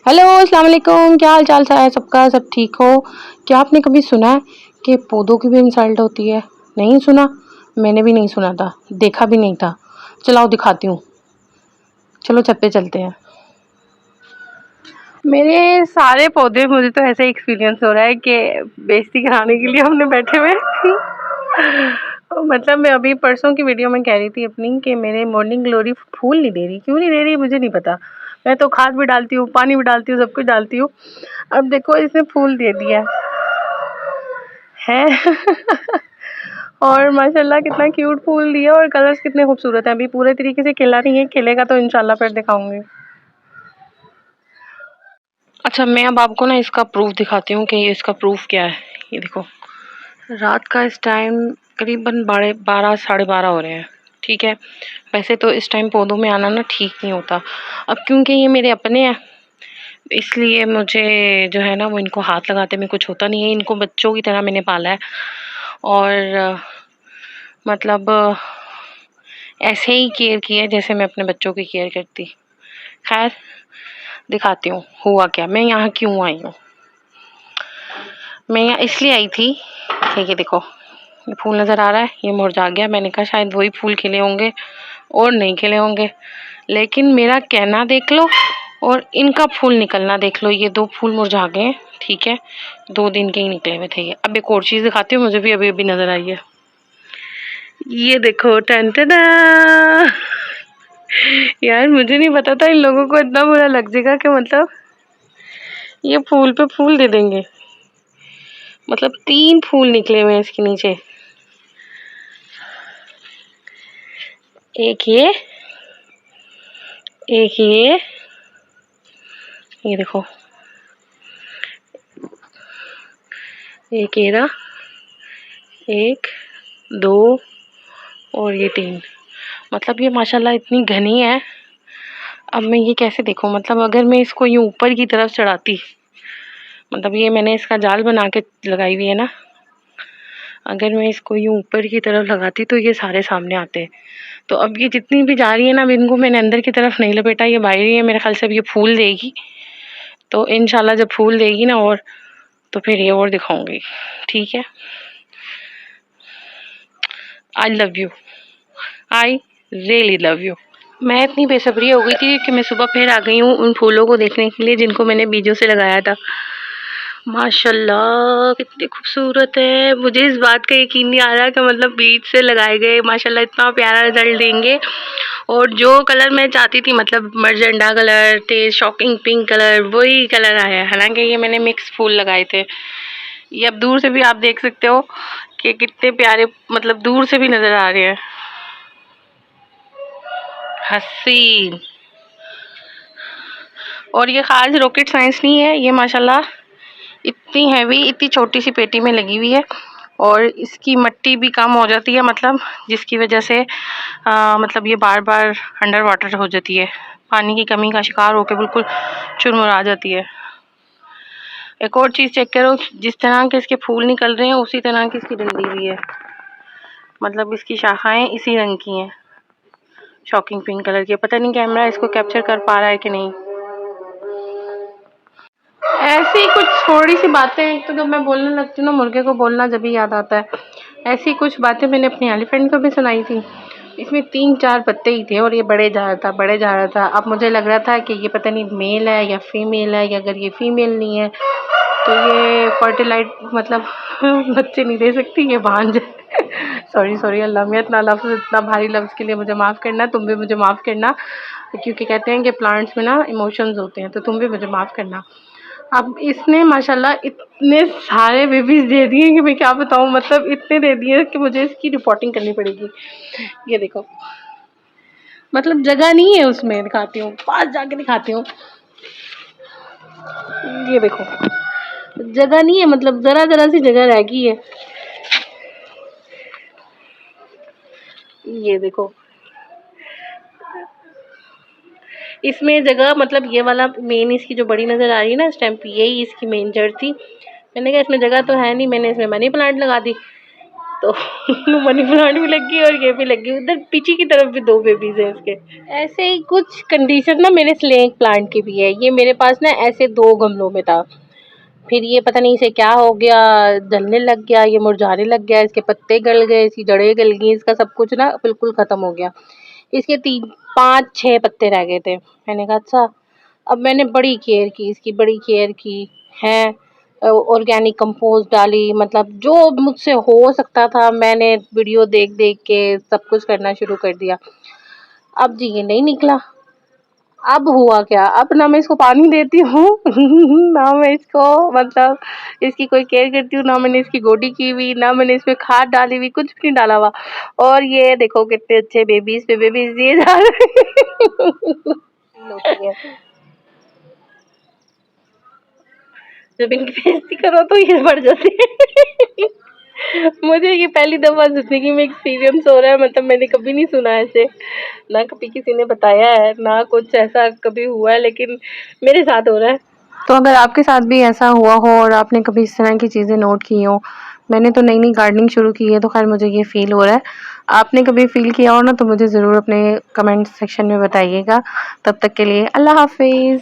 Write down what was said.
Hello, अस्सलाम वालेकुम। क्या हाल चाल सा है सबका? सब ठीक हो? क्या आपने कभी सुना है कि पौधों की भी इंसल्ट होती है? नहीं सुना? मैंने भी नहीं सुना था, देखा भी नहीं था। चलाओ दिखाती हूँ। चलो छत पे चलते हैं। मेरे सारे पौधे, मुझे तो ऐसे एक्सपीरियंस हो रहा है कि बेइज्जती कराने के लिए हमने बैठे हुए मतलब मैं अभी परसों की वीडियो में कह रही थी अपनी कि मेरे मॉर्निंग ग्लोरी फूल नहीं दे रही। क्यों नहीं दे रही मुझे नहीं पता। मैं तो खाद भी डालती हूँ, पानी भी डालती हूँ, सब कुछ डालती हूँ। अब देखो इसने फूल दे दिया है और माशाल्लाह कितना क्यूट फूल दिया और कलर्स कितने खूबसूरत हैं। अभी पूरे तरीके से खिला नहीं है, खिलेगा तो इंशाल्लाह फिर दिखाऊंगी। अच्छा, मैं अब आपको ना इसका प्रूफ दिखाती हूँ कि ये इसका प्रूफ क्या है। ये देखो, रात का इस टाइम करीबन 12 साढ़े 12 हो रहे हैं। ठीक है, वैसे तो इस टाइम पौधों में आना ना ठीक नहीं होता। अब क्योंकि ये मेरे अपने हैं, इसलिए मुझे जो है ना वो इनको हाथ लगाते में कुछ होता नहीं है। इनको बच्चों की तरह मैंने पाला है और मतलब ऐसे ही केयर की है जैसे मैं अपने बच्चों की केयर करती। खैर, दिखाती हूँ हुआ क्या, मैं यहाँ क्यों आई हूँ। मैं यहाँ इसलिए आई थी कि ये देखो, ये फूल नज़र आ रहा है, ये मुरझा गया। मैंने कहा शायद वही फूल खिले होंगे और नहीं खिले होंगे, लेकिन मेरा कहना देख लो और इनका फूल निकलना देख लो। ये 2 फूल मुरझा गए। ठीक है, 2 दिन के ही निकले हुए थे ये। अब एक और चीज़ दिखाती हूँ, मुझे भी अभी अभी नज़र आई है। ये देखो, टन-टना यार मुझे नहीं पता था इन लोगों को इतना बुरा लग जाएगा कि मतलब ये फूल पे फूल दे देंगे। मतलब 3 फूल निकले हुए हैं इसके नीचे। एक ये देखो, एक ये रहा, 1 2 और ये 3। मतलब ये माशाल्लाह इतनी घनी है। अब मैं ये कैसे देखूं, मतलब अगर मैं इसको यूं ऊपर की तरफ चढ़ाती, मतलब ये मैंने इसका जाल बना के लगाई हुई है ना, अगर मैं इसको यूं ऊपर की तरफ लगाती तो ये सारे सामने आते। तो अब ये जितनी भी जा रही है ना, अब इनको मैंने अंदर की तरफ नहीं लपेटा, ये बाहर ही है। मेरे ख्याल से अब ये फूल देगी, तो इंशाल्लाह जब फूल देगी ना और, तो फिर ये और दिखाऊंगी। ठीक है, I love you, I really love you. मैं इतनी बेसब्री हो गई थी कि मैं सुबह फिर आ गई हूँ उन फूलों को देखने के लिए जिनको मैंने बीजों से लगाया था। माशाल्लाह कितनी खूबसूरत है। मुझे इस बात का यकीन नहीं आ रहा कि मतलब बीज से लगाए गए माशाल्लाह इतना प्यारा रिजल्ट देंगे। और जो कलर मैं चाहती थी, मतलब मर्जेंडा कलर, तेज शॉकिंग पिंक कलर, वही कलर आया है। हालांकि ये मैंने मिक्स फूल लगाए थे। ये अब दूर से भी आप देख सकते हो कि कितने प्यारे, मतलब दूर से भी नजर आ रहे हैं, हसीन। और ये खास रॉकेट साइंस नहीं है, ये माशाल्लाह इतनी हैवी, इतनी छोटी सी पेटी में लगी हुई है और इसकी मिट्टी भी कम हो जाती है, मतलब जिसकी वजह से मतलब ये बार बार अंडर वाटर हो जाती है, पानी की कमी का शिकार होकर बिल्कुल चुरमुरा जाती है। एक और चीज़ चेक करो, जिस तरह के इसके फूल निकल रहे हैं उसी तरह की इसकी डंडी भी है, मतलब इसकी शाखाएं इसी रंग की हैं, शॉकिंग पिंक कलर की। पता नहीं कैमरा इसको कैप्चर कर पा रहा है कि नहीं। ऐसी कुछ थोड़ी सी बातें, एक तो जब मैं बोलने लगती हूँ ना, मुर्गे को बोलना जब भी याद आता है। ऐसी कुछ बातें मैंने अपनी एलिफेंट को भी सुनाई थी। इसमें 3-4 पत्ते ही थे और ये बढ़े जा रहा था, बढ़े जा रहा था। अब मुझे लग रहा था कि ये पता नहीं मेल है या फीमेल है, या अगर ये फीमेल नहीं है तो ये फर्टिलाइट, मतलब बच्चे नहीं दे सकती, ये भांज सॉरी सॉरी अल्लाह, मैं इतना लफ्ज़, इतना भारी लफ्ज़ के लिए मुझे माफ़ करना, तुम भी मुझे माफ़ करना, क्योंकि कहते हैं कि प्लांट्स में ना इमोशंस होते हैं, तो तुम भी मुझे माफ़ करना। अब इसने माशाल्लाह इतने सारे बेबीज दे दिए कि मैं क्या बताऊँ, मतलब इतने दे दिए कि मुझे इसकी रिपोर्टिंग करनी पड़ेगी। ये देखो, मतलब जगह नहीं है उसमें, दिखाती हूँ, पास जाके दिखाती हूँ। ये देखो, जगह नहीं है, मतलब जरा जरा सी जगह रह गई है। ये देखो, इसमें जगह, मतलब ये वाला मेन, इसकी जो बड़ी नज़र आ रही है ना स्टेम्प, यही इसकी मेन जड़ थी। मैंने कहा इसमें जगह तो है नहीं, मैंने इसमें मनी प्लांट लगा दी। तो मनी प्लांट भी लगी और ये भी लगी, उधर पीछे की तरफ भी 2 बेबीज है इसके। ऐसे ही कुछ कंडीशन ना मेरे स्नेक प्लांट की भी है। ये मेरे पास ना ऐसे 2 गमलों में था, फिर ये पता नहीं इसे क्या हो गया, जलने लग गया, ये मुरझाने लग गया, इसके पत्ते गल गए, इसकी जड़ें गल गई, इसका सब कुछ ना बिल्कुल खत्म हो गया। इसके 3 5 6 पत्ते रह गए थे। मैंने कहा अच्छा, अब मैंने बड़ी केयर की, इसकी बड़ी केयर की है, ऑर्गेनिक कंपोस्ट डाली, मतलब जो मुझसे हो सकता था मैंने वीडियो देख देख के सब कुछ करना शुरू कर दिया। अब जी ये नहीं निकला। अब हुआ क्या, अब ना मैं इसको पानी देती हूँ ना मैं इसको मतलब इसकी कोई केयर करती हूँ, ना मैंने इसकी गोडी की हुई, ना मैंने इसमें खाद डाली हुई, कुछ भी नहीं डाला हुआ। और ये देखो कितने अच्छे बेबीज पे बेबीज दिए जा रहे हैं। जब इनकी बेइज्जती करो तो ये बढ़ जाते हैं। मुझे ये पहली दफा जिंदगी में एक्सपीरियंस हो रहा है, मतलब मैंने कभी नहीं सुना ऐसे, ना कभी किसी ने बताया है, ना कुछ ऐसा कभी हुआ है, लेकिन मेरे साथ हो रहा है। तो अगर आपके साथ भी ऐसा हुआ हो और आपने कभी इस तरह की चीज़ें नोट की हो, मैंने तो नई नई गार्डनिंग शुरू की है तो खैर मुझे ये फील हो रहा है। आपने कभी फील किया हो ना तो मुझे ज़रूर अपने कमेंट सेक्शन में बताइएगा। तब तक के लिए अल्लाह हाफिज़।